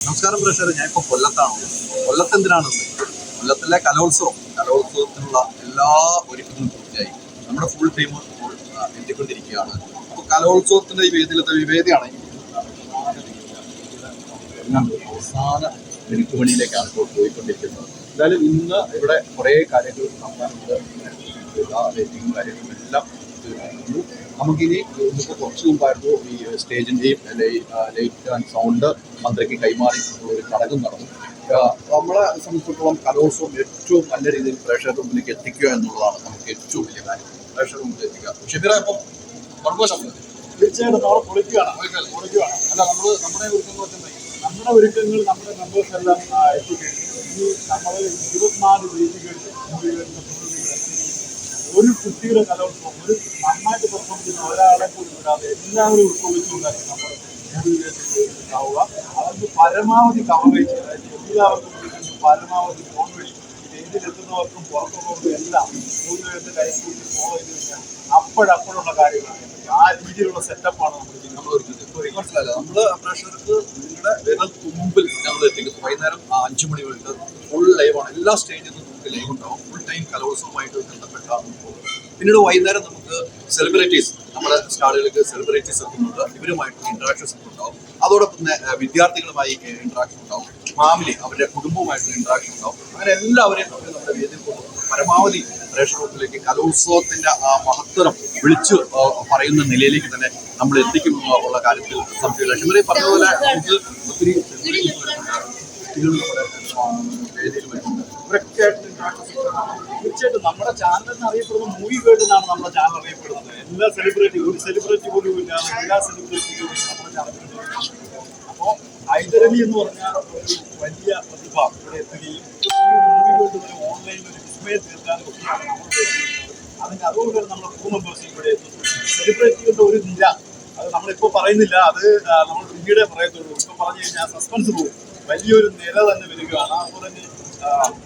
നമസ്കാരം പ്രേക്ഷകരെ, ഞാനിപ്പോൾ കൊല്ലത്താണ്. കൊല്ലത്ത് എന്തിനാണെന്ന്, കൊല്ലത്തിലെ കലോത്സവത്തിനുള്ള എല്ലാ ഒരുക്കങ്ങളും പൂർത്തിയായി. നമ്മുടെ ഫുൾ ടീം എത്തിക്കൊണ്ടിരിക്കുകയാണ്. അപ്പോൾ കലോത്സവത്തിന്റെ ഈ വേദിയിലത്തെ വിവേദിയാണ് അവസാന മിനിറ്റുമണിയിലേക്കാണ് ഇപ്പോൾ പോയിക്കൊണ്ടിരിക്കുന്നത്. എന്തായാലും ഇന്ന് ഇവിടെ കുറേ കാര്യങ്ങൾ നടത്താനുണ്ട്. കാര്യങ്ങളും എല്ലാം നമുക്കിനി ഇന്നിപ്പോൾ കുറച്ച് മുമ്പായിരുന്നു ഈ സ്റ്റേജിൻ്റെയും ലൈറ്റ് ആൻഡ് സൗണ്ട് മന്ത്രിക്ക് കൈമാറി ഒരു ചടങ്ങും നടന്നു. നമ്മളെ സംബന്ധിച്ചിടത്തോളം കലോത്സവം ഏറ്റവും നല്ല രീതിയിൽ പ്രേക്ഷകരുടെ മുമ്പിലേക്ക് എത്തിക്കുക എന്നുള്ളതാണ് നമുക്ക് ഏറ്റവും വലിയ കാര്യം. പ്രേക്ഷകരുടെ മുമ്പിൽ എത്തിക്കുക. ഷെബീറ, ഇപ്പം കുഴപ്പമില്ല, തീർച്ചയായിട്ടും നമ്മൾ പൊളിക്കുകയാണ്. അല്ല, നമ്മുടെ ഒരുക്കങ്ങൾ നമ്മുടെ മെമ്പേഴ്സ് എല്ലാം എത്തിക്കഴിഞ്ഞു. ഇനി നമ്മൾ 24 വേദികളിൽ ഒരു കുട്ടിയുടെ കലോത്സവം, ഒരു നന്നായിട്ട് പെർഫോം ചെയ്യുന്ന ഒരാളെ പോലും വിടാതെ എല്ലാവരും ഉൾക്കൊള്ളിച്ചുകൊണ്ടാക്കി നമ്മൾ ഉണ്ടാവുക. അവർക്ക് പരമാവധി കവറേജ്, അതായത് എല്ലാവർക്കും പരമാവധി ഫോൺ വഴി വേദിയിലെത്തുന്നവർക്കും പുറത്തുള്ളവർക്കും എല്ലാം മൂന്നുപേരുടെ കൈക്കൂട്ടി ഫോളോ ചെയ്ത് കഴിഞ്ഞാൽ അപ്പോഴപ്പോഴുള്ള കാര്യങ്ങളാണ്. ആ രീതിയിലുള്ള സെറ്റപ്പാണ് നമ്മൾ മനസ്സിലായില്ല. നമ്മള് പ്രേക്ഷകർക്ക് നിങ്ങളുടെ വിരൽ തുമ്പിൽ ഞങ്ങൾ എത്തിക്കുന്നു. വൈകുന്നേരം 5 മണി വരെ ഫുൾ ലൈവാണ്. എല്ലാ സ്റ്റേജിൽ നിന്നും നമുക്ക് ലൈവ് ഉണ്ടാവും. ഫുൾ ടൈം കലോത്സവമായിട്ട് ബന്ധപ്പെട്ടാണ് പോകുന്നത്. പിന്നീട് വൈകുന്നേരം നമുക്ക് സെലിബ്രിറ്റീസ്, നമ്മുടെ സ്റ്റാളുകൾക്ക് സെലിബ്രിറ്റീസ് എത്തുന്നുണ്ട്. ഇവരുമായിട്ട് ഇന്ററാക്ഷൻസ് ഉണ്ടാവും. അതോടൊപ്പം തന്നെ വിദ്യാർത്ഥികളുമായി ഇന്ററാക്ഷൻ ഉണ്ടാവും. ഫാമിലി, അവരുടെ കുടുംബവുമായിട്ടുള്ള ഇന്ററാക്ഷൻ ഉണ്ടാവും. അങ്ങനെ എല്ലാവരെയും നമുക്ക് നമ്മുടെ വേദിയിൽ കൊണ്ടുവന്ന് പരമാവധി പ്രേക്ഷകർക്കിലേക്ക് കലോത്സവത്തിന്റെ ആ മഹത്വം വിളിച്ചു പറയുന്ന നിലയിലേക്ക് തന്നെ നമ്മൾ എത്തിക്കും ഉള്ള കാര്യത്തിൽ സംശയമില്ല. ഷിമറി പറഞ്ഞതുപോലെ നമുക്ക് ഒത്തിരി കുട്ടികൾ നമ്മുടെ വേദിയിൽ വരുന്നുണ്ട്. ഇവരൊക്കെ തീർച്ചയായിട്ടും നമ്മുടെ ചാനൽ അറിയപ്പെടുന്ന മൂവി വേൾഡ് എന്നാണ് നമ്മുടെ ചാനൽ അറിയപ്പെടുന്നത്. എല്ലാ ഒരു സെലിബ്രിറ്റി പോലും ഇല്ലാതെ എല്ലാ സെലിബ്രിറ്റികളും നമ്മുടെ ചാനലിൽ. അപ്പോൾ ഹൈദരലി എന്ന് പറഞ്ഞാൽ ഒരു വലിയ പ്രതിഭ ഇവിടെ എത്തുകയും മൂവി വേൾഡ് വരെ ഓൺലൈനിൽ ഒരു വിസ്മയം തീർക്കാനും ഒക്കെയാണ് നമ്മൾ അതുകൊണ്ട് തന്നെ നമ്മുടെ ക്രൂ മെമ്പേഴ്സ് ഇവിടെ എത്തുന്നു. സെലിബ്രിറ്റികളുടെ ഒരു നിര, അത് നമ്മളിപ്പോൾ പറയുന്നില്ല, അത് നമ്മൾ പിന്നീടേ പറയത്തുള്ളൂ. ഇപ്പോൾ പറഞ്ഞു കഴിഞ്ഞാൽ സസ്പെൻസ് പോകും. വലിയൊരു നിര തന്നെ വരികയാണ്. അതുപോലെ തന്നെ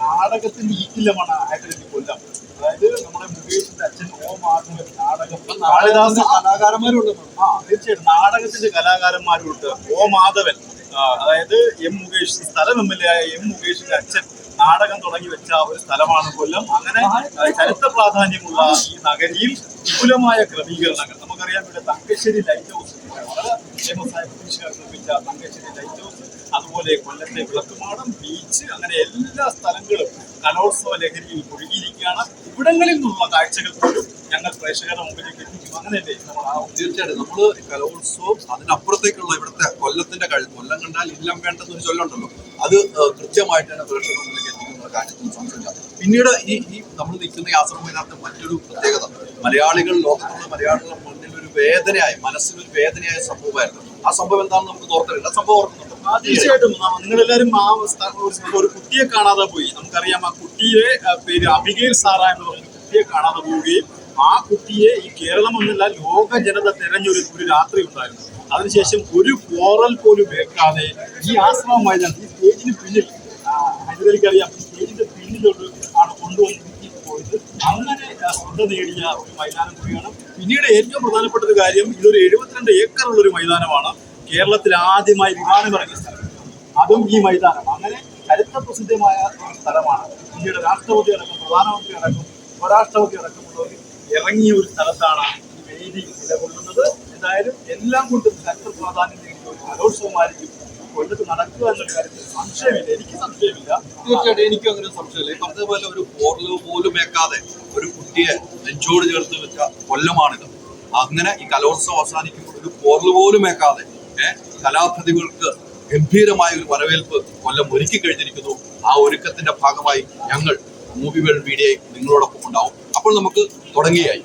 നാടകത്തിന്റെ ഈക്കില്ലമാണ് ഹൈദരലി കൊല്ലം. അതായത് നമ്മുടെ മുകേഷിന്റെ അച്ഛൻ ഓമാധവൻ നാടകം, കാളിദാസ കലാകാരന്മാരുണ്ട്. തീർച്ചയായിട്ടും നാടകത്തിന്റെ കലാകാരന്മാരുണ്ട്. ഓമാധവൻ, അതായത് എം മുകേഷ്, സ്ഥലം MLA ആയ എം മുകേഷിന്റെ അച്ഛൻ നാടകം തുടങ്ങി വെച്ച ഒരു സ്ഥലമാണ് കൊല്ലം. അങ്ങനെ ചരിത്ര പ്രാധാന്യമുള്ള ഈ നഗരിയിൽ വിപുലമായ ക്രമീകരണങ്ങൾ. നമുക്കറിയാം, ഇവിടെ തങ്കശ്ശേരി ലൈറ്റ് ഹൗസ്, വളരെ ഫേമസ് ആയ ബ്രിട്ടീഷുകാർ നിർമ്മിച്ച തങ്കശ്ശേരി ലൈറ്റ് ഹൗസ്, അതുപോലെ കൊല്ലത്തെ വിളക്കുമാടം, ബീച്ച്, അങ്ങനെ എല്ലാ സ്ഥലങ്ങളും കലോത്സവ ലഹരിയിൽ മുഴുകിയിരിക്കുകയാണ്. ഇവിടങ്ങളിൽ നിന്നുള്ള കാഴ്ചകൾ പോലും ഞങ്ങൾ പ്രേക്ഷകരുടെ മുമ്പിലേക്ക് എത്തിക്കും. അങ്ങനെയല്ലേ നമ്മൾ തീർച്ചയായിട്ടും നമ്മൾ കലോത്സവം അതിനപ്പുറത്തേക്കുള്ള ഇവിടുത്തെ കൊല്ലത്തിന്റെ കൊല്ലം കണ്ടാൽ ഇല്ലം വേണ്ടെന്നൊരു ചൊല്ലുണ്ടല്ലോ, അത് കൃത്യമായിട്ട് തന്നെ പ്രേക്ഷകരുടെ മുമ്പിലേക്ക് എത്തിക്കുന്ന കാര്യത്തിൽ സംശയമില്ല. പിന്നീട് ഈ നമ്മൾ നിൽക്കുന്ന ഈ ആശ്രമത്തിനകത്ത് മറ്റൊരു പ്രത്യേകത, മലയാളികൾ, ലോകത്തുള്ള മലയാളികളുടെ മുന്നിൽ ഒരു വേദനയായ, മനസ്സിനൊരു വേദനയായ സംഭവമായിരുന്നു. ആ സംഭവം എന്താണെന്ന് നമുക്ക് ഓർത്തില്ല. സംഭവം ഓർക്കുന്നുണ്ട്? തീർച്ചയായിട്ടും നിങ്ങളെല്ലാവരും ഒരു കുട്ടിയെ കാണാതെ പോയി. നമുക്കറിയാം, ആ കുട്ടിയെ പേര് അബിഗേൽ സാറ എന്ന് പറഞ്ഞ കുട്ടിയെ കാണാതെ പോവുകയും ആ കുട്ടിയെ ഈ കേരളം എന്നല്ല ലോക ജനത തെരഞ്ഞൊരു രാത്രി ഉണ്ടായിരുന്നു. അതിനുശേഷം ഒരു കോറൽ പോലും വെക്കാതെ ഈ ആശ്രമ മൈതാനം, ഈ സ്റ്റേജിന് പിന്നിൽ, ഹൈദരലിക്കറിയാം, ഈ സ്റ്റേജിന്റെ പിന്നിലോട്ട് ആണ് കൊണ്ടുവന്ന് പോയത്. അങ്ങനെ ശ്രദ്ധ നേടിയ ഒരു മൈതാനം കൂടിയാണ്. പിന്നീട് ഏറ്റവും പ്രധാനപ്പെട്ട ഒരു കാര്യം, ഇതൊരു 72 ഏക്കറുള്ള ഒരു മൈതാനമാണ്. കേരളത്തിൽ ആദ്യമായി വിമാനമിറങ്ങിയ സ്ഥലം, അതും ഈ മൈതാനം. അങ്ങനെ ചരിത്ര പ്രസിദ്ധമായ ഒരു സ്ഥലമാണ്. ഇന്ത്യയുടെ രാഷ്ട്രപതി അടക്കം, പ്രധാനമന്ത്രി അടക്കം, ഉപരാഷ്ട്രപതി അടക്കമുള്ളവർ ഇറങ്ങിയ ഒരു സ്ഥലത്താണ് ഈ വേദി നിലകൊള്ളുന്നത്. എന്തായാലും എല്ലാം കൊണ്ടും ചരിത്ര പ്രാധാന്യം നേടിയ ഒരു കലോത്സവമായിരിക്കും കൊല്ലത്ത് നടക്കുക എന്നൊരു കാര്യത്തിൽ സംശയമില്ല. എനിക്ക് സംശയമില്ല. തീർച്ചയായിട്ടും എനിക്കും അങ്ങനെ സംശയമില്ല. ഈ പറഞ്ഞതുപോലെ ഒരു പോർലോ പോലും വെക്കാതെ ഒരു കുട്ടിയെ നെഞ്ചോട് ചേർത്ത് വെച്ച കൊല്ലമാണിത്. അങ്ങനെ ഈ കലോത്സവം അവസാനിക്കുമ്പോൾ ഒരു പോർലോ പോലും വെക്കാതെ കലാപ്രതിഭകൾക്ക് ഗംഭീരമായ ഒരു വരവേൽപ്പ് കൊല്ലം ഒരുക്കി കഴിഞ്ഞിരിക്കുന്നു. ആ ഒരുക്കത്തിന്റെ ഭാഗമായി ഞങ്ങൾ മൂവി വേൾഡ് മീഡിയയും നിങ്ങളോടൊപ്പം ഉണ്ടാവും. അപ്പോൾ നമുക്ക് തുടങ്ങിയായി.